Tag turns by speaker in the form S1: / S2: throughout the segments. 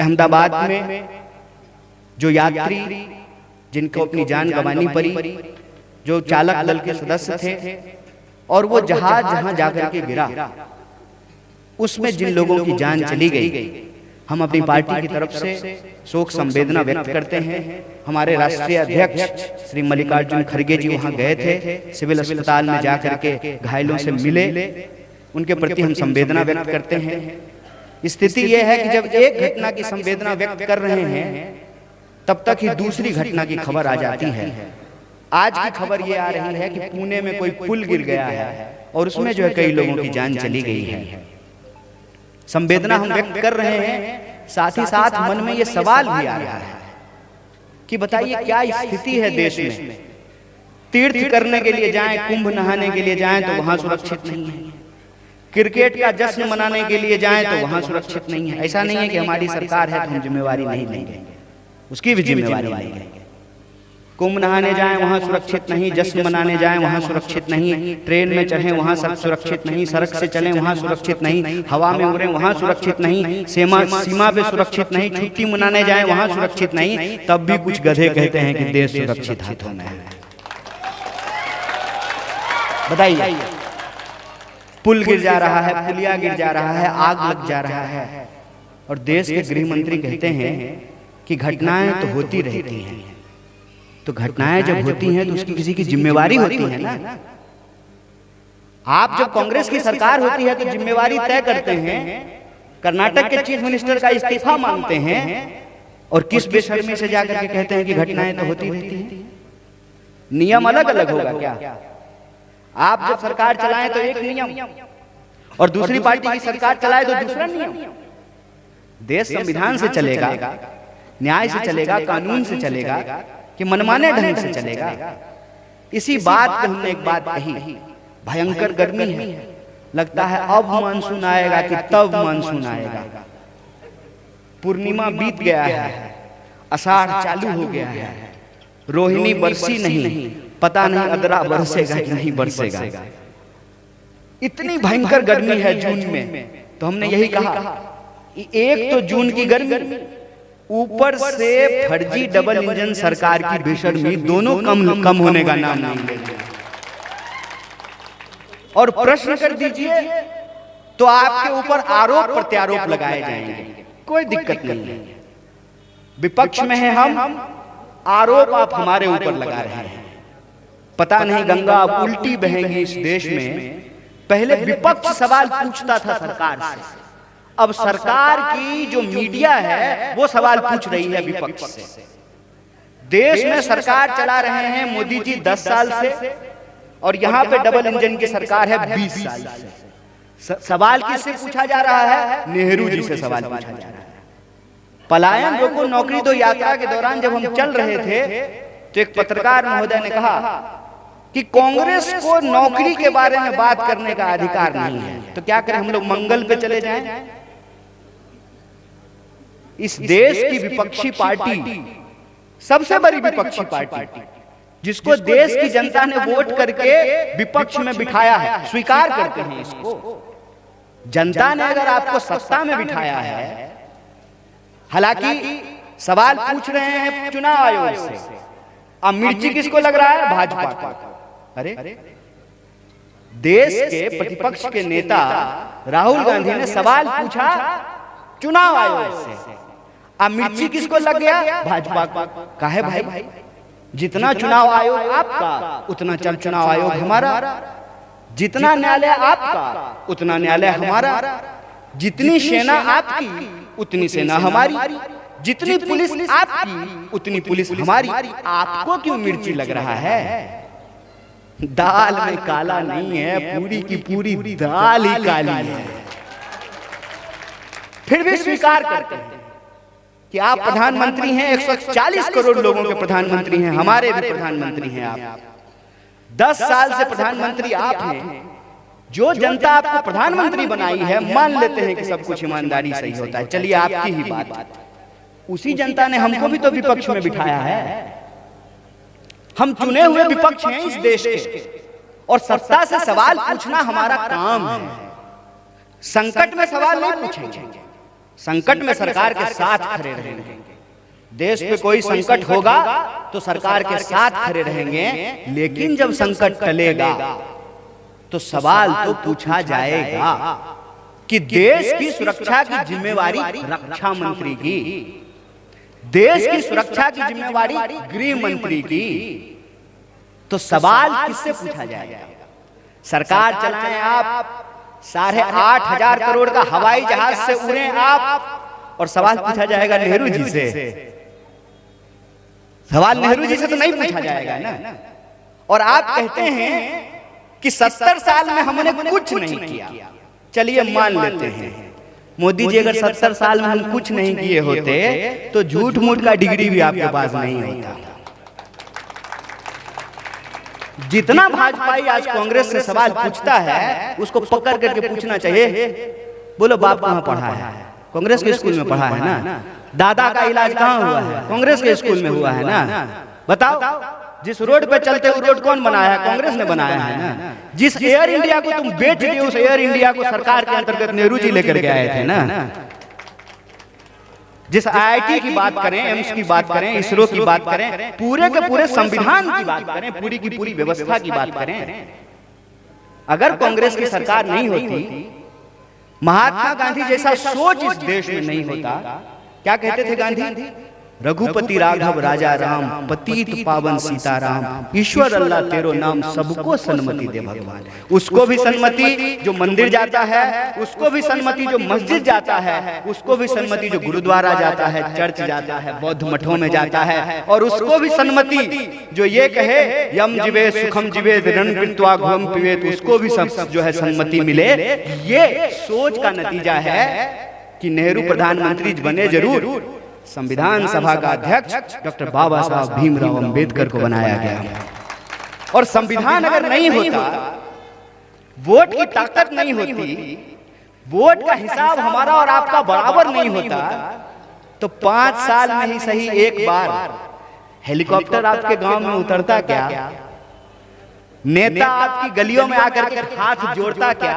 S1: अहमदाबाद में जो यात्री जिनको अपनी जान गंवानी पड़ी, जो चालक दल के सदस्य थे, और वो जहाज जहां जाकर के गिरा उसमें जिन लोगों की जान चली गई, हम अपनी पार्टी की तरफ से शोक संवेदना व्यक्त करते हैं। हमारे राष्ट्रीय अध्यक्ष श्री मल्लिकार्जुन खड़गे जी वहां गए थे, सिविल अस्पताल में जाकर के घायलों से मिले, उनके प्रति हम संवेदना व्यक्त करते हैं। स्थिति यह है कि जब एक घटना की संवेदना व्यक्त कर रहे हैं तब तक ही दूसरी घटना की खबर आ जाती है। आज की खबर ये आ रही है कि पुणे में कोई पुल गिर गया है और उसमें जो है कई लोगों की जान चली गई है। संवेदना हम व्यक्त कर रहे हैं, साथ ही साथ मन में ये सवाल भी आ रहा है कि बताइए क्या स्थिति है देश में। तीर्थ करने के लिए जाएं, कुंभ नहाने के लिए जाएं तो वहां सुरक्षित नहीं है, क्रिकेट का जश्न मनाने के लिए जाएं तो वहां सुरक्षित नहीं है। ऐसा नहीं है कि हमारी सरकार है तो हम जिम्मेवारी नहीं लेंगे, उसकी भी जिम्मेवारी लेंगे। कुंभ नहाने जाएं वहां सुरक्षित नहीं, जश्न मनाने जाएं वहां सुरक्षित नहीं, ट्रेन में चढ़ें वहां सुरक्षित नहीं, सड़क से चलें वहां सुरक्षित नहीं, हवा में उड़ें वहां सुरक्षित नहीं, सीमा पे सुरक्षित नहीं, छुट्टी मनाने जाएं वहां सुरक्षित नहीं, तब भी कुछ गधे कहते हैं कि देश सुरक्षित हाथों में है। बताइए, पुल गिर जा रहा है, पुलिया गिर जा रहा है, आग लग जा रहा है, और देश के गृह मंत्री कहते हैं कि घटनाएं तो होती रहती हैं। तो घटनाएं जब होती हैं तो उसकी किसी की जिम्मेवारी होती है ना। आप जब कांग्रेस की सरकार होती है तो जिम्मेवारी तय करते हैं, कर्नाटक के चीफ मिनिस्टर का इस्तीफा मांगते हैं, और किस बेशर्मी से जाकर के कहते हैं कि घटनाएं तो होती रहती हैं। नियम अलग अलग होगा क्या? आप जब सरकार चलाएं तो एक नियम, और दूसरी पार्टी की सरकार चलाए तो दूसरा नियम। देश संविधान से चलेगा, न्याय से चलेगा, कानून से चलेगा कि मनमाने ढंग से चलेगा। इसी बात पे हमने एक बात कही, भयंकर गर्मी है, लगता है अब मानसून आएगा कि तब मानसून आएगा। पूर्णिमा बीत गया है, आषाढ़ चालू हो गया है, रोहिणी बरसी नहीं, पता नहीं अदरा बरसेगा कि नहीं बरसेगा। इतनी भयंकर गर्मी है जून में। तो हमने यही कहा कि एक तो जून की गर्मी, ऊपर से फर्जी डबल इंजन सरकार की बेशर्मी, दोनों कम होने का नाम नहीं लेंगे। और प्रश्न कर दीजिए तो आपके ऊपर आरोप प्रत्यारोप लगाए जाएंगे, कोई दिक्कत नहीं है। विपक्ष में है हम, आरोप आप हमारे ऊपर लगा रहे हैं। पता नहीं गंगा अब उल्टी बहेगी इस देश में। पहले विपक्ष सवाल पूछता था सरकार से, अब सरकार की जो मीडिया है वो सवाल पूछ रही है विपक्ष से। देश में सरकार चला रहे हैं मोदी जी 10 साल से, और यहाँ पे डबल इंजन की सरकार है 20 साल से। सवाल किससे पूछा जा रहा है? नेहरू जी से सवाल पूछा जा रहा है। पलायन रोको नौकरी दो यात्रा के दौरान जब हम चल रहे थे तो एक पत्रकार महोदय ने कहा कि कांग्रेस को नौकरी के बारे में बात करने का अधिकार नहीं है। तो क्या करें, हम लोग मंगल पे चले जाएं? इस देश की विपक्षी पार्टी, सबसे बड़ी विपक्षी पार्टी, जिसको देश की जनता ने वोट करके विपक्ष में बिठाया है, स्वीकार करते हैं इसको। जनता ने अगर आपको सत्ता में बिठाया है, हालांकि सवाल पूछ रहे हैं चुनाव आयोग से, अब मिर्ची किसको लग रहा है? भाजपा को। अरे देश के प्रतिपक्ष के नेता राहुल गांधी ने सवाल पूछा चुनाव आयोग से, अब मिर्ची किसको लग गया? भाजपा को। काहे भाई? जितना चुनाव आयोग आपका उतना चुनाव आयोग हमारा, जितना न्यायालय आपका उतना न्यायालय हमारा, जितनी सेना आपकी उतनी सेना हमारी, जितनी पुलिस आपकी उतनी पुलिस हमारी। आपको क्यों मिर्ची लग रहा है? दाल में काला नहीं है, पूरी की पूरी दाल ही काली है। फिर भी स्वीकार करते हैं कि आप प्रधानमंत्री हैं, 140 करोड़ लोगों के प्रधानमंत्री हैं, हमारे भी प्रधानमंत्री हैं आप। 10 साल से प्रधानमंत्री आप हैं। जो जनता आपको प्रधानमंत्री बनाई है, मान लेते हैं कि सब कुछ ईमानदारी सही होता है, चलिए आपकी ही बात, उसी जनता ने हमको भी तो विपक्ष में बिठाया है। हम चुने हुए विपक्ष हैं इस देश के, और सत्ता से सवाल पूछना हमारा काम है। संकट में सवाल नहीं पूछेंगे, संकट में सरकार के साथ खड़े रहेंगे। देश पे कोई संकट होगा तो सरकार के साथ खड़े रहेंगे, लेकिन जब संकट टलेगा तो सवाल तो पूछा जाएगा कि देश की सुरक्षा की जिम्मेवारी रक्षा मंत्री की, देश की सुरक्षा की जिम्मेवारी गृह मंत्री की, तो सवाल किससे पूछा जाएगा? सरकार चलाएं आप, 8,500 करोड़ का हवाई जहाज से उड़े आप, और सवाल पूछा जाएगा नेहरू जी से? सवाल नेहरू जी से तो नहीं पूछा जाएगा ना। और आप कहते हैं कि 70 साल में हमने कुछ नहीं किया। चलिए मान लेते हैं मोदी जी, अगर 70 साल में हम कुछ नहीं किए होते तो झूठ मूठ का डिग्री भी आपके पास नहीं होता। जितना भाजपाई आज कांग्रेस से सवाल पूछता है उसको पकड़ करके पूछना चाहिए, बोलो बाप कहाँ पढ़ा है? कांग्रेस के स्कूल में पढ़ा है ना। दादा का इलाज कहाँ हुआ है? कांग्रेस के स्कूल में हुआ है ना। बताओ, जिस रोड पे चलते वो रोड कौन बनाया है? कांग्रेस ने बनाया है ना। जिस एयर इंडिया को तुम बेच दिए, उस एयर इंडिया को सरकार के अंतर्गत नेहरू जी लेकर के आए थे ना। जिस IIT की बात करें, एम्स की बात करें, इसरो की बात करें, पूरे के पूरे संविधान की बात करें, पूरी की पूरी व्यवस्था की बात करें, अगर कांग्रेस की सरकार नहीं होती, महात्मा गांधी जैसा सोच इस देश में नहीं होता। क्या कहते थे गांधी? रघुपति राघव राजा राम, पतित पावन सीताराम, ईश्वर अल्लाह तेरो नाम, सबको सन्मति दे भगवान। उसको भी सन्मति जो मंदिर जाता है, उसको भी सन्मति जो मस्जिद जाता है, उसको भी सन्मति जो गुरुद्वारा जाता है, चर्च जाता है, बौद्ध मठों में जाता है, और उसको भी सन्मति जो ये कहे यम जीवे सुखम जीवे रण कृत्वा घुम पिबेत, उसको भी सब जो है सन्मति मिले। ये सोच का नतीजा है कि नेहरू प्रधानमंत्री बने जरूर, संविधान सभा का अध्यक्ष डॉक्टर बाबा साहब भीमराव अंबेडकर को बनाया गया। और संविधान अगर नहीं होता, वोट की ताकत नहीं होती, वोट का हिसाब हमारा और आपका बराबर नहीं होता, तो 5 साल में ही सही एक बार हेलीकॉप्टर आपके गांव में उतरता क्या? नेता आपकी गलियों में आकर के हाथ जोड़ता क्या?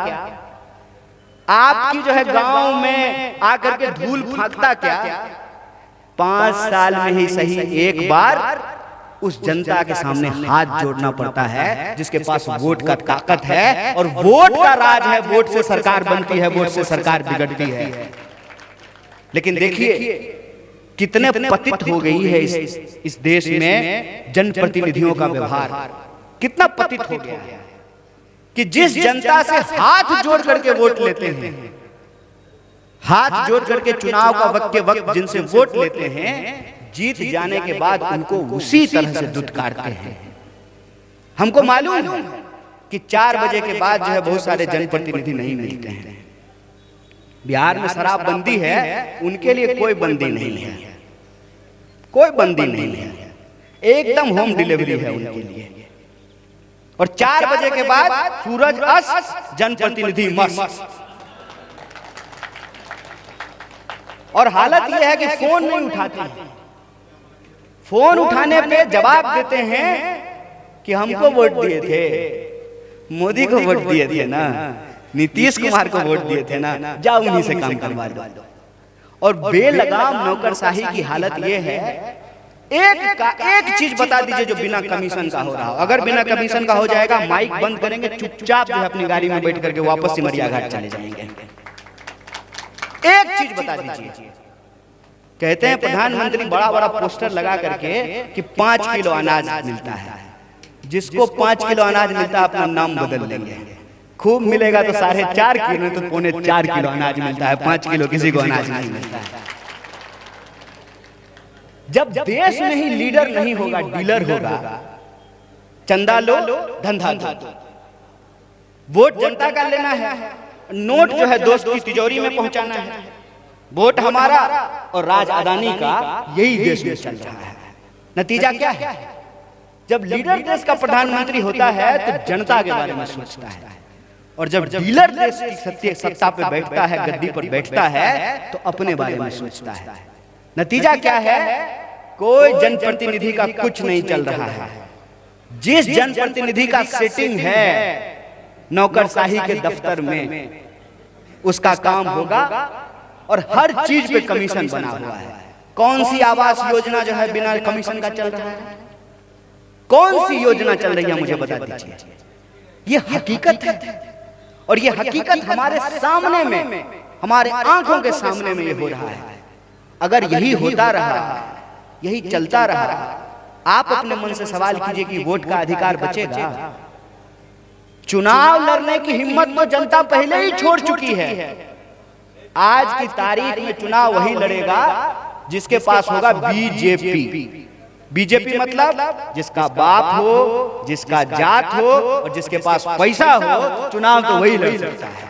S1: आपकी जो है गांव में आकर के धूल फांकता क्या? 5 साल में ही सही एक बार उस जनता के सामने हाथ जोड़ना पड़ता है जिसके पास वोट का ताकत है, और वोट का राज है। वोट से सरकार बनती है, वोट से सरकार बिगड़ती है। लेकिन देखिए कितने पतित हो गई है इस देश में जनप्रतिनिधियों का व्यवहार, कितना पतित हो गया है कि जिस जनता से हाथ जोड़ करके वोट लेते हैं, हाथ जोड़ करके चुनाव का वक्त के वक्त जिनसे वोट लेते हैं, जीत जाने के बाद उनको उसी तरह से दुत्कारते हैं। हमको मालूम है कि 4 बजे के बाद जो है बहुत सारे जनप्रतिनिधि नहीं मिलते हैं। बिहार में शराबबंदी है, उनके लिए कोई बंदी नहीं है, कोई बंदी नहीं है, एकदम होम डिलीवरी है उनके लिए। और 4 बजे के बाद सूरज अस्त, जनप्रतिनिधि मस्त। और हालत यह है कि फोन नहीं उठाते हैं। फोन उठाने पे जवाब देते हैं कि हमको वोट दिए थे, मोदी को वोट दिए थे ना, नीतीश कुमार को वोट दिए थे ना, जाओ उन्हीं से काम करवा दो। और बेलगाम नौकरशाही की हालत यह है, एक चीज बता दीजिए जो बिना कमीशन का हो रहा हो। अगर बिना कमीशन का हो जाएगा, माइक बंद करेंगे, चुपचाप जो है अपनी गाड़ी में बैठ करके वापस सिमरिया घाट चले जाएंगे। एक चीज बता दीजिए। कहते हैं प्रधानमंत्री बड़ा बड़ा पोस्टर लगा करके कि 5 किलो अनाज मिलता है। जिसको 5 किलो अनाज मिलता है अपना नाम बदल लेंगे। खूब मिलेगा तो 4.5 किलो, तो 4.25 किलो अनाज मिलता है, 5 किलो किसी को अनाज नहीं मिलता है। जब देश में ही लीडर नहीं होगा, डीलर होगा, चंदा लो धंधा दो, वोट जनता का लेना है, नोट जो है दोस्त की तिजोरी में पहुंचाना है, वोट हमारा और राज अदानी का, यही देश में चल रहा है। नतीजा क्या है? जब लीडर देश का प्रधानमंत्री होता है तो जनता के बारे में सोचता है, और जब डीलर देश की सत्ता पे बैठता है, गद्दी पर बैठता है, तो अपने बारे में सोचता है। नतीजा क्या है? कोई जनप्रतिनिधि का कुछ नहीं चल रहा है। जिस जनप्रतिनिधि का सेटिंग है नौकरशाही के दफ्तर में, उसका काम होगा और हर चीज पे कमीशन बना हुआ है। कौन सी आवास योजना जो है बिना कमीशन का चल रहा है? कौन सी योजना चल रही है मुझे बता दीजिए। ये हकीकत है और ये हकीकत हमारे सामने में, हमारे आंखों के सामने में ये हो रहा है। अगर यही होता रहा, यही चलता रहा, आप अपने मन से सवाल कीजिए कि वोट का अधिकार बचेगा? चुनाव लड़ने की हिम्मत तो जनता पहले ही छोड़ चुकी है। आज की तारीख में चुनाव वही लड़ेगा जिसके पास होगा बीजेपी। बीजेपी मतलब जिसका बाप हो, जिसका जात हो और जिसके पास पैसा हो, चुनाव तो वही लड़ सकता है।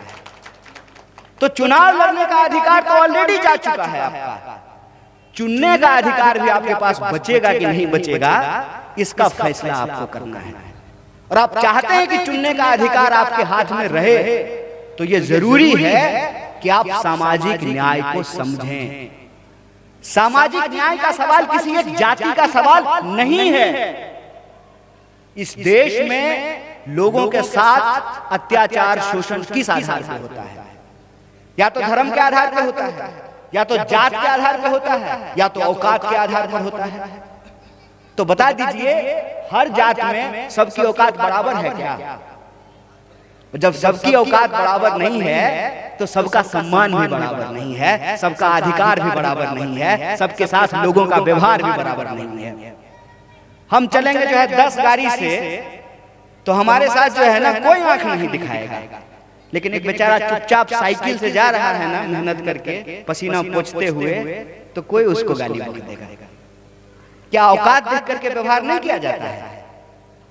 S1: तो चुनाव लड़ने का अधिकार तो ऑलरेडी जा चुका है आपका। चुनने का अधिकार भी आपके पास बचेगा कि नहीं बचेगा, इसका फैसला आपको करना है। और आप चाहते हैं कि चुनने का अधिकार आपके हाथ में रहे, तो यह जरूरी है कि आप सामाजिक न्याय को समझें। सामाजिक न्याय का सवाल किसी एक जाति का सवाल नहीं है। इस देश में लोगों के साथ अत्याचार, शोषण किस आधार पर होता है? या तो धर्म के आधार पर होता है, या तो जात के आधार पर होता है, या तो औकात के आधार पर होता है। तो बता दीजिए, हर जात में सबकी औकात बराबर है क्या? जब सबकी औकात बराबर नहीं है तो सबका सम्मान भी बराबर नहीं है, सबका अधिकार भी बराबर नहीं है, सबके साथ लोगों का व्यवहार भी बराबर नहीं है। हम चलेंगे जो है 10 गाड़ी से, तो हमारे साथ जो है ना कोई आंख नहीं दिखाएगा। लेकिन एक बेचारा चुपचाप साइकिल से जा रहा है ना, मेहनत करके पसीना पोंछते हुए, तो कोई उसको गाली बक देगा। क्या औकात देख करके व्यवहार नहीं किया जाता है?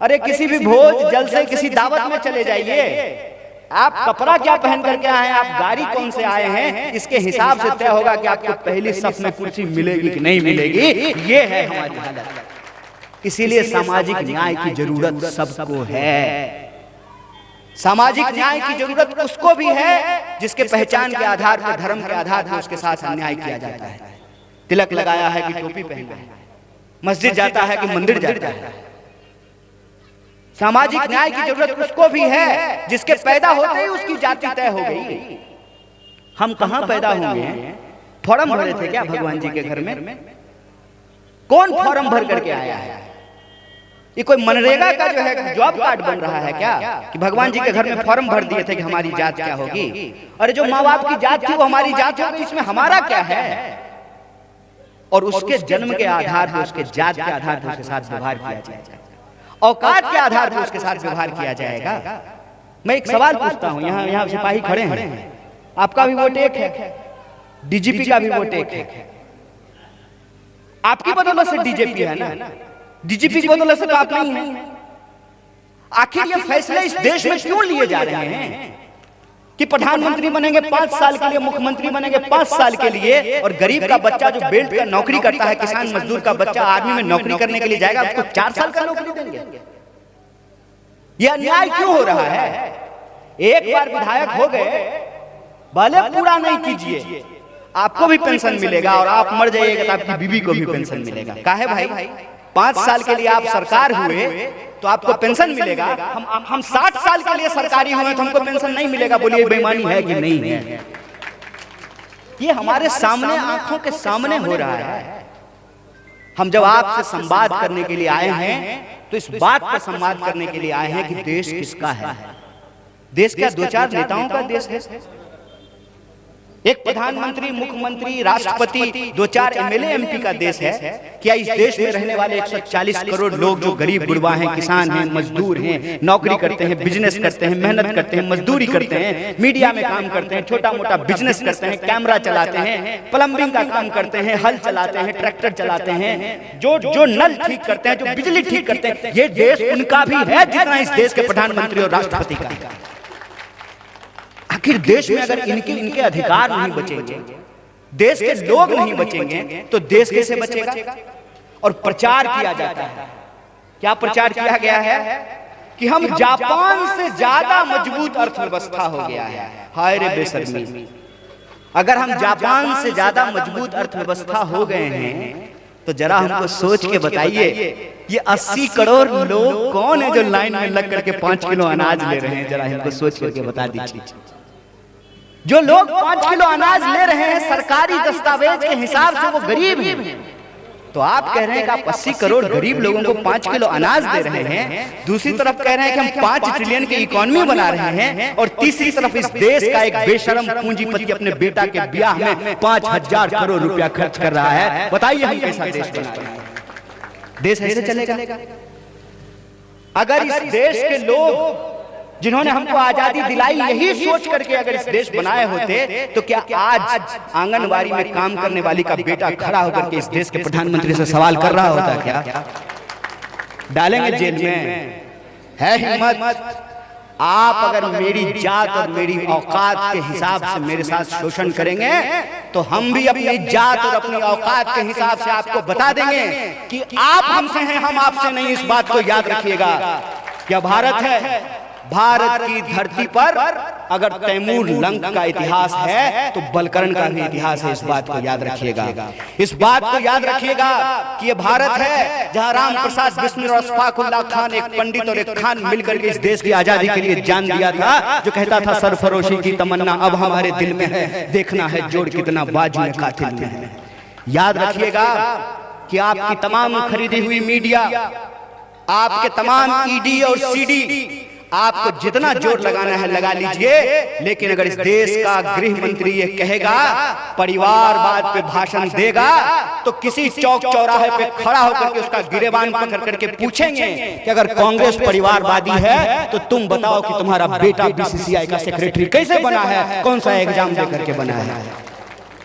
S1: अरे किसी भी भोज जलसे, किसी दावत में चले जाइए, आप कपड़ा क्या पहन करके आए हैं, आप गाड़ी कौन से आए हैं, इसके हिसाब से तय होगा कि आपको पहली सफ में कुर्सी मिलेगी कि नहीं मिलेगी। ये है हमारी हालत। इसीलिए सामाजिक न्याय की जरूरत सबको है। सामाजिक न्याय की जरूरत उसको भी है जिसके पहचान के आधार पर, धर्म के आधार पर उसके साथ अन्याय किया जाता है। तिलक लगाया है कि टोपी पहना है, मस्जिद जाता है कि मंदिर जाता है। सामाजिक न्याय की जरूरत उसको भी है जिसके पैदा होते ही उसकी जाति तय हो गई। हम कहां पैदा होंगे? फॉर्म भरे थे क्या भगवान जी के घर में? कौन फॉर्म भर करके आया है? ये कोई मनरेगा का जो है जॉब कार्ड बन रहा है क्या, कि भगवान जी के घर में फॉर्म भर दिए थे कि हमारी जात क्या होगी? अरे जो माँ बाप की जात थी वो हमारी जात होगी, इसमें हमारा क्या है? और उसके जन्म के आधार पर, उसके जात के आधार पर उसके साथ व्यवहार किया जाएगा, औकात के आधार पर उसके साथ व्यवहार किया जाएगा। मैं एक सवाल पूछता हूं, यहाँ सिपाही खड़े हैं, आपका भी वोट एक है, डीजीपी का भी वोट एक है। आपकी बदौलत से डीजीपी है ना, डीजीपी की बदौलत से तो आप नहीं है। आखिर ये फैसले इस देश में क्यों लिए जा रहे हैं कि प्रधानमंत्री बनेंगे 5 साल के लिए, मुख्यमंत्री बनेंगे 5 साल के लिए, और गरीब का बच्चा जो बेल्ट का नौकरी करता है, किसान मजदूर का बच्चा आर्मी में नौकरी करने के लिए जाएगा, उसको 4 साल का नौकरी देंगे? यह अन्याय क्यों हो रहा है? एक बार विधायक हो गए, भले पूरा नहीं कीजिए, आपको भी पेंशन मिलेगा, और आप मर जाइएगा तो आपकी बीवी को भी पेंशन मिलेगा। काहे भाई? 5 साल के लिए आप सरकार हुए तो आपको पेंशन मिलेगा, हम 60 साल के लिए सरकारी हुए तो हमको पेंशन नहीं मिलेगा। बोलिए बेईमानी है कि नहीं है? ये हमारे सामने, आंखों के सामने हो रहा है। हम जब आपसे संवाद करने के लिए आए हैं तो इस बात पर संवाद करने के लिए आए हैं कि देश किसका है। देश क्या 2-4 नेताओं का देश है? एक प्रधानमंत्री, मुख्यमंत्री, राष्ट्रपति, 2-4 एमएलए एमपी का देश है क्या? इस देश में रहने वाले 140 करोड़ लोग जो गरीब गुरबा हैं, किसान हैं, मजदूर हैं, नौकरी करते हैं, बिजनेस करते हैं, मेहनत करते हैं, मजदूरी करते हैं, मीडिया में काम करते हैं, छोटा मोटा बिजनेस करते हैं, कैमरा चलाते हैं, प्लम्बिंग का काम करते हैं, हल चलाते हैं, ट्रैक्टर चलाते हैं, जो नल ठीक करते हैं, जो बिजली ठीक करते हैं, ये देश उनका भी है जितना इस देश के प्रधानमंत्री और राष्ट्रपति का। आखिर देश में अगर इनके अधिकार नहीं बचेंगे, देश के लोग नहीं बचेंगे, तो देश कैसे बचेगा? और प्रचार किया जाता है, क्या प्रचार किया गया है कि हम जापान से ज्यादा मजबूत अर्थव्यवस्था हो गया है। हाय रे बेशर्मी! अगर हम जापान से ज्यादा मजबूत अर्थव्यवस्था हो गए हैं तो जरा हमको सोच के बताइए, ये 80 करोड़ लोग कौन है जो लाइन में लग करके 5 किलो अनाज ले रहे हैं? जरा हमको सोच करके बता दीजिए। जो लोग 5 किलो अनाज ले रहे हैं सरकारी दस्तावेज के हिसाब से वो गरीब हैं। तो आप कह रहे हैं कि आप 80 करोड़ गरीब लोगों को 5 किलो अनाज दे रहे हैं, दूसरी तरफ कह रहे हैं कि हम 5 ट्रिलियन की इकोनॉमी बना रहे हैं, और तीसरी तरफ इस देश का एक बेशरम पूंजीपति अपने बेटा के ब्याह में 5,000 करोड़ रुपया खर्च कर रहा है। बताइए हम कैसा देश बना रहे हैं? देश ऐसे चलेगा? अगर इस देश के लोग जिन्होंने हमको आजादी दिलाई यही सोच करके अगर इस देश बनाए होते, तो क्या आज आंगनबाड़ी में काम करने वाली का बेटा खड़ा होकर के इस देश के प्रधानमंत्री से सवाल कर रहा होता? क्या डालेंगे जेल में? है हिम्मत? आप अगर मेरी जात और मेरी औकात के हिसाब से मेरे साथ शोषण करेंगे, तो हम भी अपनी जात और अपनी औकात के हिसाब से आपको बता देंगे कि आप हमसे हैं, हम आपसे नहीं। इस बात को याद रखिएगा। क्या भारत है? भारत की धरती पर अगर तैमूर लंक का इतिहास है तो बलकरण का भी इतिहास है। इस बात को याद रखिएगा। इस बात को याद रखिएगा कि ये भारत है जहां राम प्रसाद बिस्मिल और अशफाकुल्लाह खान, एक पंडित और एक खान मिलकर के इस देश की आजादी के लिए जान दिया था, जो कहता था सरफरोशी की तमन्ना अब हमारे दिल में है, देखना है जोड़ कितना बाजू में कातिल में है। याद रखिएगा कि आपकी तमाम खरीदी हुई मीडिया, आपके तमाम ईडी और सीडी, आपको जितना जोर लगाना है लगा लीजिए, लेकिन अगर इस देश का गृह मंत्री ये कहेगा, परिवारवाद पे भाषण देगा, तो किसी चौक चौराहे पे खड़ा होकर के उसका गिरेबान पकड़ करके पूछेंगे कि अगर कांग्रेस परिवारवादी है तो तुम बताओ कि तुम्हारा बेटा बीसीसीआई का सेक्रेटरी कैसे बना है, कौन सा एग्जाम दे करके बना है?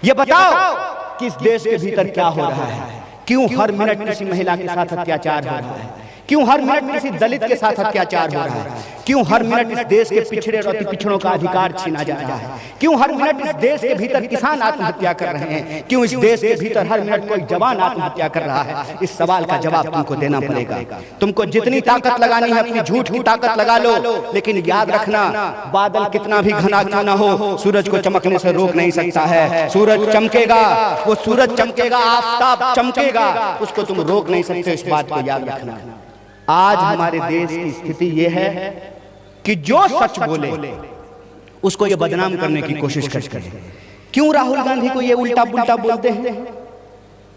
S1: ये बताओ कि इस देश के भीतर क्या हो रहा है? क्यों हर मिनट किसी महिला के साथ अत्याचार हो रहा है? क्यों हर मिनट किसी दलित के साथ अत्याचार हो रहा है? क्यों हर मिनट इस देश के पिछड़े और अति पिछड़ों का अधिकार छीना जा रहा है? क्यों हर मिनट इस देश के भीतर किसान आत्महत्या कर रहे हैं? क्यों इस देश के भीतर हर मिनट कोई जवान आत्महत्या कर रहा है? इस सवाल का जवाब तुमको देना पड़ेगा। तुमको जितनी ताकत लगानी है अपनी झूठ की ताकत लगा लो, लेकिन याद रखना, बादल कितना भी घना क्यों ना हो, सूरज को चमकने से रोक नहीं सकता है। सूरज चमकेगा, वो सूरज चमकेगा, आफताब चमकेगा, उसको तुम रोक नहीं सकते। इस बात को याद रखना। आज हमारे देश की स्थिति यह है कि जो सच बोले उसको ये बदनाम करने की कोशिश करते हैं। क्यों राहुल गांधी को ये उल्टा पुल्टा बोलते हैं?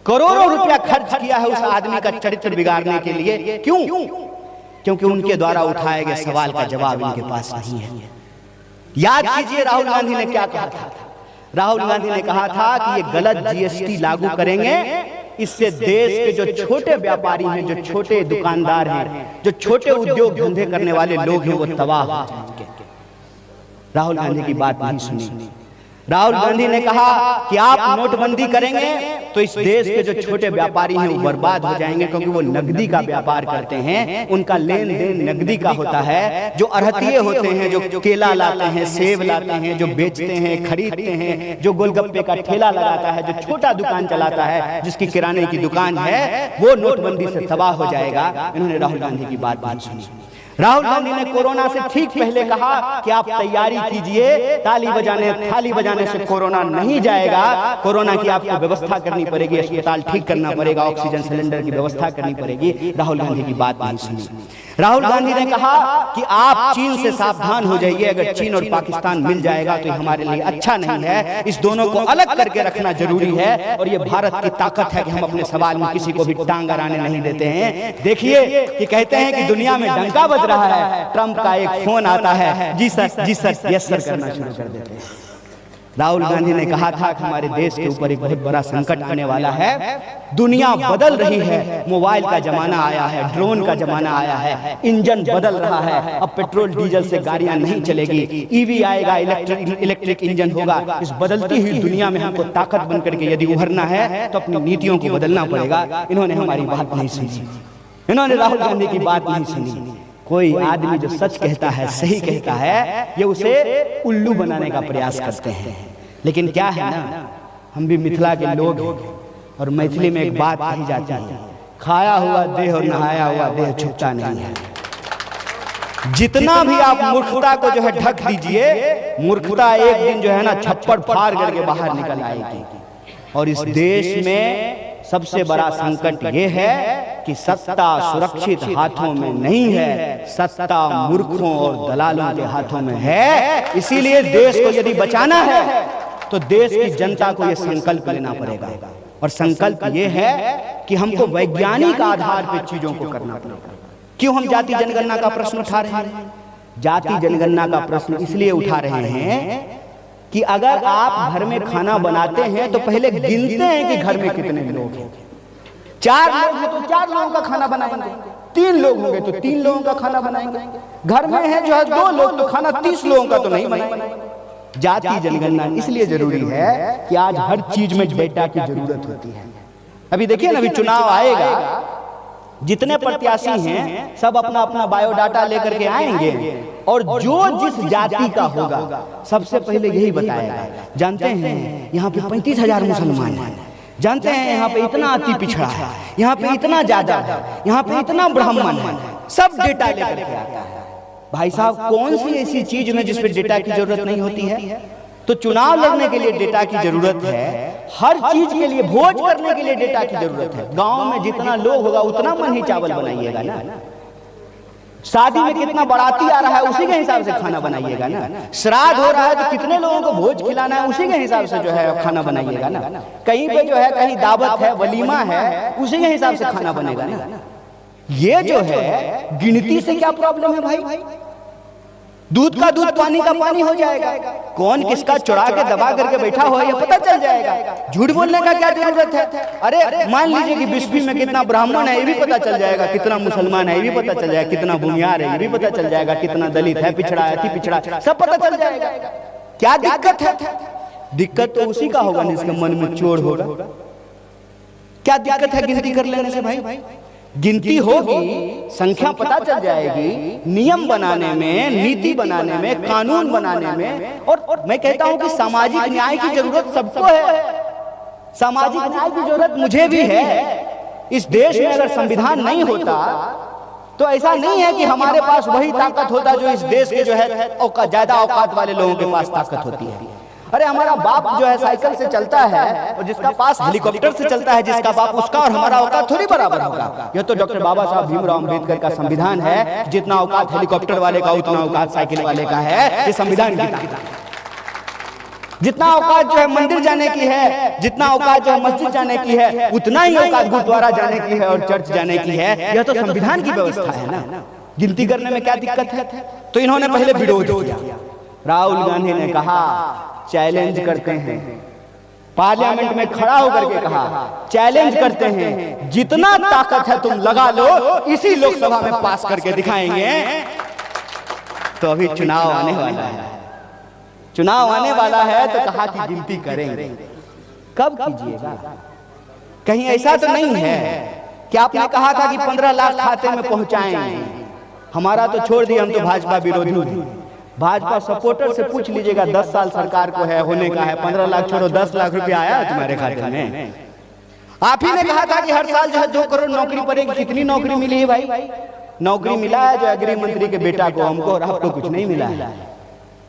S1: करोड़ों रुपया खर्च किया है उस आदमी का चरित्र बिगाड़ने के लिए। क्यों? क्योंकि उनके द्वारा उठाए गए सवाल का जवाब इनके पास नहीं है। याद कीजिए राहुल गांधी ने क्या कहा था। राहुल गांधी ने कहा था कि ये गलत जीएसटी लागू करेंगे, इससे देश के जो छोटे व्यापारी हैं, जो छोटे दुकानदार हैं, जो छोटे उद्योग धंधे करने वाले लोग हैं, वो तबाह हो जाएंगे। राहुल गांधी की बात नहीं सुनी। राहुल गांधी ने कहा कि आप नोटबंदी करेंगे तो इस देश के जो छोटे व्यापारी हैं वो बर्बाद हो जाएंगे, क्योंकि वो नकदी का व्यापार करते हैं, उनका लेन देन नकदी का होता है। जो अड़हतिये होते हैं, जो केला लाते हैं, सेब लाते हैं, जो बेचते हैं, खरीदते हैं, जो गोलगप्पे का ठेला लगाता है, जो छोटा दुकान चलाता है, जिसकी किराने की दुकान है, वो नोटबंदी से तबाह हो जाएगा। इन्होंने राहुल गांधी की बात नहीं सुनी। राहुल गांधी ने कोरोना से ठीक पहले कहा कि आप तैयारी कीजिए, ताली बजाने थाली बजाने से कोरोना नहीं जाएगा, कोरोना की आपको व्यवस्था करनी पड़ेगी, अस्पताल ठीक करना पड़ेगा, ऑक्सीजन सिलेंडर की व्यवस्था करनी पड़ेगी। राहुल गांधी की बात नहीं सुनी। राहुल गांधी ने कहा कि आप चीन से सावधान हो जाइए, अगर चीन और पाकिस्तान मिल जाएगा तो हमारे लिए अच्छा नहीं है, इस दोनों को अलग करके रखना जरूरी है, और ये भारत की ताकत है कि हम अपने सवाल में किसी को भी टांग अड़ाने नहीं देते हैं। देखिए कि कहते हैं कि दुनिया में डंका बज रहा है, ट्रंप का एक फोन आता है, जी सर यस सर करना शुरू कर देते हैं। राहुल गांधी ने कहा था कि हमारे देश के ऊपर एक बहुत बड़ा संकट आने वाला है, दुनिया बदल रही है, मोबाइल का जमाना आया है, ड्रोन का जमाना आया है, इंजन बदल रहा है, अब पेट्रोल डीजल से गाड़ियां नहीं चलेगी, ईवी आएगा, इलेक्ट्रिक इंजन होगा। इस बदलती हुई दुनिया में हमको ताकत बनकर के यदि उभरना है तो अपनी नीतियों को बदलना पड़ेगा। इन्होंने हमारी बात नहीं सुनी, इन्होंने राहुल गांधी की बात नहीं सुनी। कोई आदमी जो सच कहता है, सही कहता है, ये उसे उल्लू बनाने का प्रयास करते हैं। लेकिन क्या है ना, हम भी मिथिला के लोग हैं, और मैथिली में एक बात कही जाती है, खाया हुआ देह और नहाया हुआ देह छूटा नहीं है। जितना भी आप मूर्खता को जो है ढक दीजिए, मूर्खता एक दिन जो है ना छप्पड़ फाड़ करके बाहर निकल आएगी। और इस देश में सबसे बड़ा संकट ये है कि सत्ता सुरक्षित हाथों में नहीं है, सत्ता मूर्खों और दलालों के हाथों में है। इसीलिए देश को यदि बचाना है तो देश की जनता को यह संकल्प लेना पड़ेगा, और संकल्प यह है कि हमको वैज्ञानिक आधार पर चीजों को करना पड़ेगा। क्यों हम जाति जनगणना का प्रश्न उठा रहे हैं? जाति जनगणना का प्रश्न इसलिए उठा रहे हैं कि अगर आप घर में खाना बनाते हैं तो पहले गिनते हैं कि घर में कितने लोग हैं। 4 लोग हैं तो 4 लोगों का खाना बनाएंगे, 3 लोग होंगे तो 3 लोगों का खाना बनाएंगे। घर में है जो है 2 लोग तो खाना 30 लोगों का तो नहीं बनाएंगे। जाति जनगणना इसलिए जरूरी है कि आज हर चीज में डेटा की जरूरत होती है। अभी देखिए ना, अभी चुनाव आएगा, जितने प्रत्याशी हैं सब अपना अपना बायोडाटा लेकर के आएंगे और जो जिस जाति का होगा सबसे पहले यही बताएगा। जानते हैं यहाँ पे 35,000 मुसलमान हैं, जानते हैं यहाँ पे इतना अति पिछड़ा है, यहाँ पे इतना ज्यादा है, यहाँ पे इतना ब्राह्मण है, सब डेटा लेकर के आता है। भाई साहब, कौन सी ऐसी चीज में जिसपे डेटा की जरूरत नहीं होती है? तो चुनाव लड़ने के लिए डेटा की जरूरत है, हर चीज के लिए, भोज करने के लिए डेटा की जरूरत है। गांव में जितना लोग होगा उतना मन ही चावल बनाइएगा ना। शादी में कितना बाराती आ रहा है उसी के हिसाब से खाना बनाइएगा ना। श्राद्ध हो रहा है तो कितने लोगों को भोज खिलाना है उसी के हिसाब से जो है खाना बनाइएगा ना। कहीं पे जो है कहीं दावत है, वलीमा है, उसी के हिसाब से खाना बनेगा ना। ये जो है गिनती से क्या प्रॉब्लम है भाई? दूध का दूध, पानी का पानी हो जाएगा। कौन किसका चुरा के दबा करके बैठा हो ये पता चल जाएगा। झूठ बोलने का क्या जरूरत है? अरे मान लीजिए कि बिस्फी में कितना ब्राह्मण है ये भी पता चल जाएगा, कितना मुसलमान है ये भी पता चल जाएगा, कितना भूमियार है ये भी पता चल जाएगा, कितना दलित है, पिछड़ा है, अति पिछड़ा, सब पता चल जाएगा। क्या दिक्कत है? दिक्कत तो उसी का होगा जिसके मन में चोर होगा। क्या दिक्कत है गिनती कर लेने से भाई? गिनती होगी, संख्या पता चल जाएगी, नियम बनाने में, नीति बनाने में, कानून बनाने में। और मैं कहता हूं कि सामाजिक न्याय की जरूरत सबको है। सामाजिक न्याय की जरूरत मुझे भी है। इस देश में अगर संविधान नहीं होता तो ऐसा नहीं है कि हमारे पास वही ताकत होता जो इस देश के जो है ज्यादा औकात वाले लोगों के पास ताकत होती है। अरे हमारा बाप जो है साइकिल से चलता है और जिसका पास हेलीकॉप्टर से चलता है, जिसका बाप उसका और हमारा औकात थोड़ी बराबर होगा। यह तो डॉक्टर बाबा साहब भीमराव अंबेडकर का संविधान है। जितना औकात हेलीकॉप्टर वाले का उतना औकात साइकिल वाले का है। ये संविधान की ताकत है। जितना औकात जो है मंदिर जाने की है, जितना औकात जो है मस्जिद जाने की है, उतना ही औकात गुरुद्वारा जाने की है और चर्च जाने की है। यह तो संविधान की व्यवस्था है ना। गिनती करने में क्या दिक्कत है? तो इन्होंने पहले विरोध किया। राहुल गांधी ने कहा चैलेंज करते हैं, पार्लियामेंट में खड़ा होकर के कहा चैलेंज करते हैं, जितना ताकत है तुम लगा लो, इसी लोकसभा में पास करके दिखाएंगे। तो अभी चुनाव आने वाला है, चुनाव आने वाला है तो कहा कि गिनती करेंगे। कब कीजिएगा? कहीं ऐसा तो नहीं है कि आपने कहा था कि 15 लाख खाते में पहुंचाएंगे। हमारा तो छोड़ दिया, हम तो भाजपा विरोधी हैं। भाजपा सपोर्टर से पूछ लीजिएगा, 10 साल सरकार को है, होने का है, 15 लाख छोड़ो 10 लाख रुपया आया तुम्हारे खाते में? आप ही ने कहा था कि हर साल जो है 2 करोड़ नौकरी पड़ेगी। कितनी नौकरी मिली है भाई? नौकरी मिला है जो गृह मंत्री के बेटा को, हमको और आपको कुछ नहीं मिला है।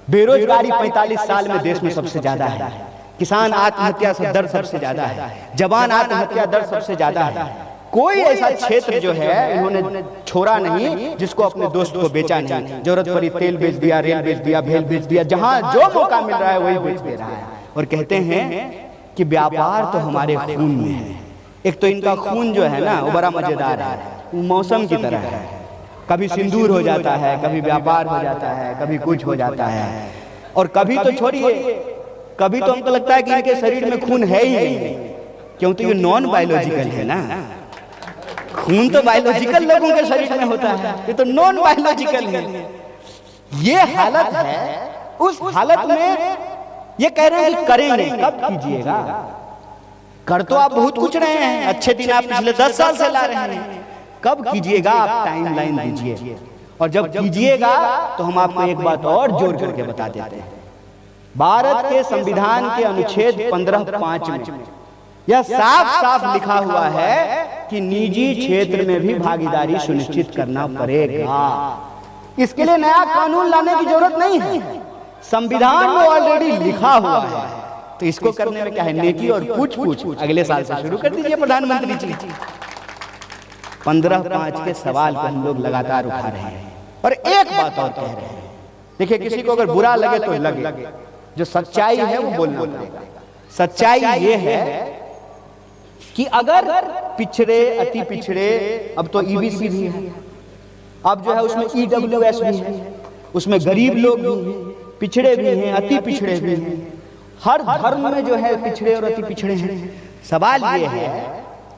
S1: बेरोजगारी 45 साल में देश में सबसे ज्यादा है। किसान आत्महत्या दर सबसे ज्यादा है। जवान आत्महत्या दर सबसे ज्यादा है। कोई ऐसा क्षेत्र जो है इन्होंने छोड़ा नहीं जिसको अपने दोस्त को बेचा नहीं। जरूरत पड़ी तेल बेच दिया, रेल बेच दिया, भेल बेच दिया, जहां जो मौका मिल रहा है वही बेच दे रहा है। और कहते हैं कि व्यापार तो हमारे खून में है। एक तो इनका खून जो है ना वो बड़ा मजेदार है, मौसम की तरह है। कभी सिंदूर हो जाता है, कभी व्यापार हो जाता है, कभी कुछ हो जाता है। और कभी तो छोड़िए, कभी तो हमको लगता है कि इनके शरीर में खून है ही नहीं, क्योंकि ये नॉन बायोलॉजिकल है ना। खून तो बायोलॉजिकल लोगों के शरीर में होता है, ये तो नॉन बायोलॉजिकल है। ये हालत है, उस हालत में ये कह रहे हैं कि करेंगे। कब कीजिएगा? कर तो आप बहुत कुछ रहे हैं, अच्छे दिन आप पिछले 10 साल से ला रहे हैं। कब कीजिएगा? आप टाइमलाइन दीजिए, और जब कीजिएगा तो हम आपको एक बात और जोड़ करके बता देते हैं। भारत के संविधान के अनुच्छेद 15(5) में यह साफ साफ लिखा हुआ है कि निजी क्षेत्र में भी भागीदारी सुनिश्चित करना पड़ेगा। इसके लिए नया कानून लाने की जरूरत नहीं है, संविधान में ऑलरेडी लिखा हुआ है। तो इसको करने में क्या है? नेकी और पूछ पूछ अगले साल से शुरू कर दीजिए प्रधानमंत्री जी। 15/5 के सवाल को हम लोग लगातार उठा रहे हैं। और एक बात और कह रहे हैं, देखिए किसी को अगर बुरा लगे तो लगे, जो सच्चाई है वो बोलना पड़ेगा। सच्चाई ये है कि अगर पिछड़े, अति पिछड़े, अब तो ईबीसी भी है, अब जो है उसमें ईडब्ल्यूएस भी है, उसमें गरीब लोग भी हैं, पिछड़े भी हैं, अति पिछड़े भी हैं, हर धर्म में जो है पिछड़े और अति पिछड़े हैं। सवाल ये है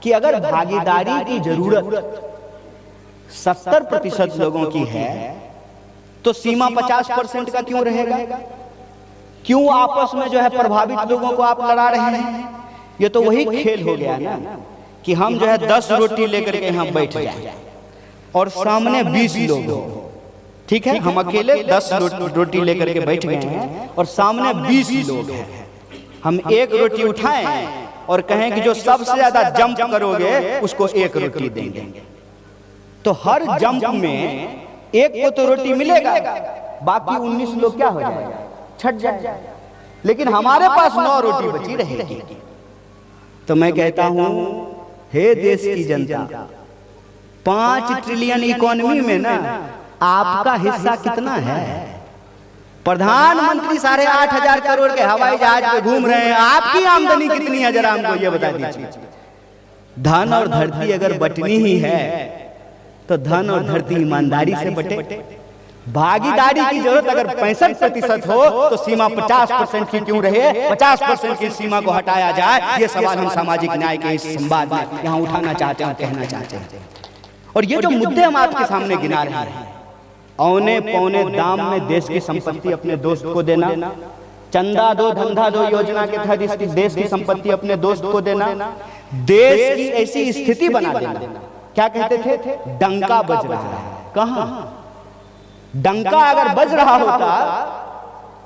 S1: कि अगर भागीदारी की जरूरत 70% लोगों की है तो सीमा 50% का क्यों रहेगा? क्यों आपस में जो है प्रभावित लोगों को आप लड़ा रहे हैं? ये तो वही खेल हो गया ना कि हम जो है 10 रोटी लेकर के यहाँ बैठ जाए और सामने 20 लोग हो। ठीक है, हम अकेले 10 रोटी लेकर के बैठ गए हैं और सामने 20 लोग हैं। हम एक रोटी उठाएं और कहें कि जो सबसे ज्यादा जंप करोगे उसको एक रोटी देंगे, तो हर जंप में एक को तो रोटी मिलेगा, बाकी 19 लोग क्या हो जाएगा? छट जाए। लेकिन हमारे पास 9 रोटी बची रहेगी। तो मैं कहता हूं, हे देश की जनता, 5 ट्रिलियन इकोनॉमी में ना आपका हिस्सा कितना है? प्रधानमंत्री 8,500 करोड़ के हवाई जहाज पे घूम रहे हैं, आपकी आमदनी कितनी है जरा हमको ये बता दीजिए। धन और धरती अगर बटनी ही है तो धन और धरती ईमानदारी से बटे। भागीदारी की जरूरत अगर 65% हो तो सीमा 50% की क्यों रहे? 50% की सीमा को हटाया जाए। ये सवाल हम सामाजिक न्याय के इस संवाद में यहाँ उठाना चाहते हैं, कहना चाहते हैं। और ये जो मुद्दे हम आपके सामने गिना रहे हैं, औने पौने दाम में देश की संपत्ति अपने दोस्त को देना, चंदा दो धंधा दो योजना के तहत इसकी देश की संपत्ति अपने दोस्त को देना, देश की ऐसी स्थिति बना देना। क्या कहते थे? डंका बज रहा है। कहां? डंका अगर बज रहा होता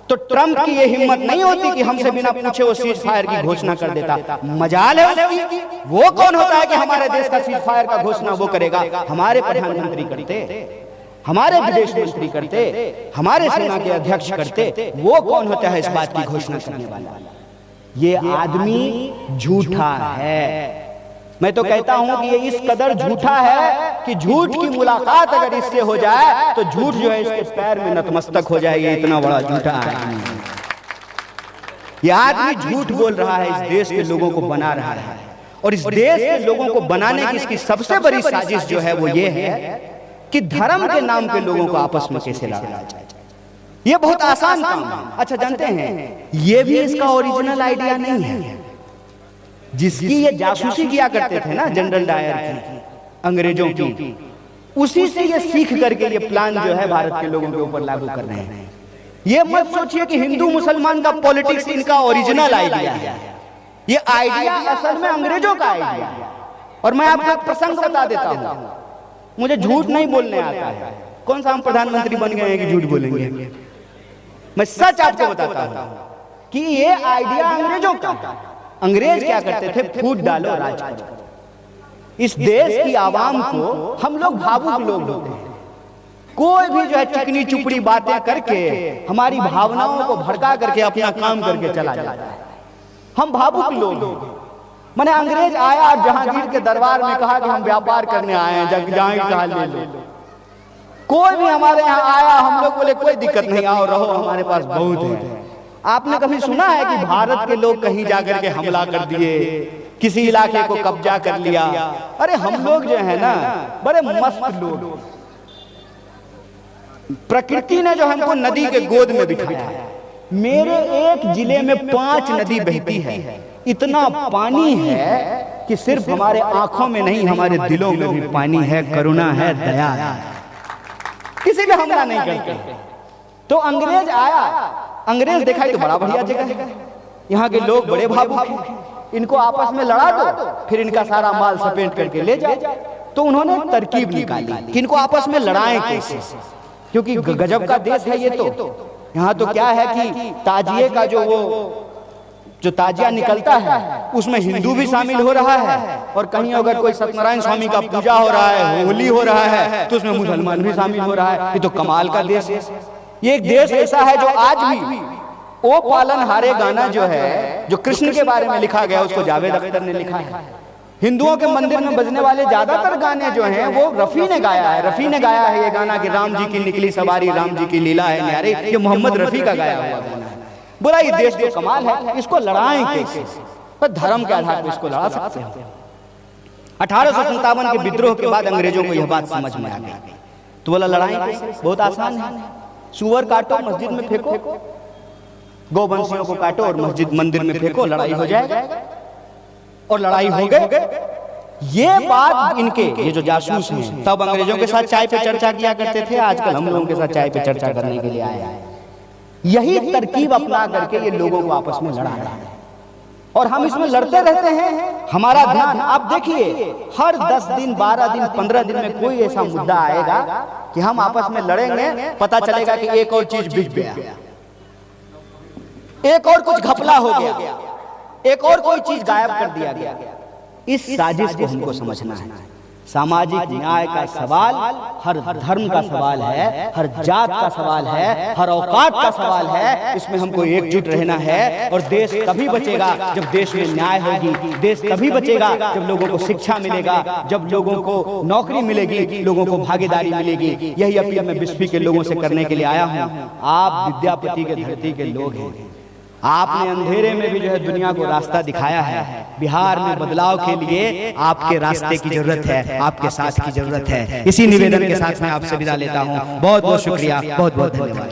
S1: तो ट्रंप की ये हिम्मत नहीं होती कि हमसे बिना पूछे वो सीज फायर की घोषणा कर देता। मजाल है उसकी। वो कौन होता है कि हमारे देश का सीज फायर का घोषणा वो करेगा? हमारे प्रधानमंत्री करते, हमारे विदेश मंत्री करते, हमारे सेना के अध्यक्ष करते। वो कौन होता है इस बात की घोषणा करने वाला? ये आदमी झूठा है। मैं तो कहता हूं कि ये इस कदर झूठा है कि झूठ की मुलाकात अगर इससे हो जाए तो झूठ जो है इसके पैर में नतमस्तक हो जाएगी। इतना बड़ा झूठा है ये आदमी। झूठ बोल रहा है, इस देश के लोगों को बना रहा है। और इस देश के लोगों को बनाने की इसकी सबसे बड़ी साजिश जो है वो ये है कि धर्म के नाम पे लोगों को आपस में कैसे लड़ाया जाए। ये बहुत आसान काम है। अच्छा, जानते हैं ये भी इसका ओरिजिनल आइडिया नहीं है। जिसकी ये जासूसी किया करते थे ना जनरल डायर की, अंग्रेजों की, उसी से ये सीख करके ये प्लान जो है भारत के लोगों के ऊपर लागू कर रहे हैं। ये मत सोचिए कि हिंदू मुसलमान का पॉलिटिक्स इनका ओरिजिनल आइडिया है। ये आइडिया असल में अंग्रेजों का आइडिया है। और मैं आपको एक प्रसंग बता देता हूं। मुझे झूठ नहीं बोलने आता है। कौन सा हम प्रधानमंत्री बन गए हैं कि झूठ बोलेंगे? मैं सच आपको बताता हूं कि ये आइडिया अंग्रेजों का। अंग्रेज क्या करते थे? फूट डालो राज करो। इस देश की आवाम को, हम लोग भावुक लोग होते हैं, कोई भी जो है चिकनी चुपड़ी बातें करके हमारी भावनाओं को भड़का करके अपना काम करके चला जाता है। हम भावुक लोग। मैंने अंग्रेज आया और जहांगीर के दरबार में कहा कि हम व्यापार करने आए हैं, जहांगीर कहा ले लो। कोई भी हमारे यहाँ आया, हम लोग बोले कोई दिक्कत नहीं, आओ रहो, हमारे पास बहुत है। आपने कभी सुना है कि भारत के लोग कहीं जाकर के हमला कर दिए, किसी इलाके को कब्जा कर लिया? अरे हम लोग जो है ना बड़े मस्त लोग। प्रकृति ने जो हमको नदी के गोद में बिठाया है। मेरे एक जिले में 5 नदी बहती है। इतना पानी है कि सिर्फ हमारे आंखों में नहीं, हमारे दिलों में भी पानी है, करुणा है, दया है। किसी भी हमला नहीं करते। तो अंग्रेज आया, अंग्रेज देखा तो बड़ा बढ़िया जगह है, यहाँ के लोग बड़े भावुक हैं, इनको आपस में लड़ा दो, फिर इनका सारा माल सपेट करके ले जाओ। तो उन्होंने तरकीब निकाली कि इनको आपस में लड़ाएं कैसे, क्योंकि गजब का देश है ये। तो यहाँ तो क्या है कि ताजिए का जो ताजिया निकलता है उसमें हिंदू भी शामिल हो रहा है, और कहीं अगर कोई सत्यनारायण स्वामी का पूजा हो रहा है, होली हो रहा है, तो उसमें मुसलमान भी शामिल हो रहा है। ये तो कमाल का देश है। ये एक देश ऐसा है जो आज भी ओ पालन हारे गाना जो है, जो कृष्ण के बारे में लिखा गया, उसको जावेद अख्तर ने लिखा है। हिंदुओं के मंदिर में बजने वाले ज्यादातर गाने जो हैं वो रफी ने गाया है। रफी ने गाया है ये गाना कि राम जी की निकली सवारी, राम जी की लीला है न्यारे, ये मोहम्मद रफी का गाया हुआ गाना है। बोला ये देश जो कमाल है, इसको लड़ाएं कैसे? पर धर्म के आधार पर इसको लड़ा सकते हैं। 1857 के विद्रोह के बाद अंग्रेजों को यह बात समझ में आ गई, तो बोला लड़ाएं कैसे? बहुत आसान है, सुअर काटो मस्जिद में फेंको, गोवंशियों को काटो और मस्जिद मंदिर में फेंको, लड़ाई हो जाएगा। और लड़ाई हो गई। ये बात इनके ये जो जासूस हैं तब अंग्रेजों के साथ चाय पे चर्चा किया करते थे, आजकल हम लोगों के साथ चाय पे चर्चा करने के लिए आए हैं। यही तरकीब अपना करके ये लोगों को आपस में लड़ा रहा है और हम इसमें लड़ते रहते हैं। हमारा ध्यान आप देखिए, हर 10 दिन 12 दिन 15 दिन में कोई ऐसा मुद्दा आएगा कि हम आपस में लड़ेंगे, पता चलेगा कि एक और चीज बिक गया, एक और कुछ घपला हो गया, एक और कोई चीज गायब कर दिया गया। इस साजिश को हमको समझना है। सामाजिक न्याय का सवाल हर धर्म का सवाल है, हर जात का सवाल है, हर औकात का सवाल है। इसमें हमको एकजुट रहना है और देश तभी बचेगा जब देश में न्याय होगी, देश तभी बचेगा जब लोगों को शिक्षा मिलेगा, जब लोगों को नौकरी मिलेगी, लोगों को भागीदारी मिलेगी। यही अपील मैं बिस्फी के लोगों से करने के लिए आया हूँ। आप विद्यापति के धरती के लोग हैं, आपने अंधेरे में भी जो है दुनिया को रास्ता दिखाया है। बिहार में बदलाव के लिए आपके रास्ते की जरूरत है, आपके साथ की जरूरत है। इसी निवेदन के साथ मैं आपसे विदा लेता हूँ। बहुत बहुत शुक्रिया, बहुत बहुत धन्यवाद।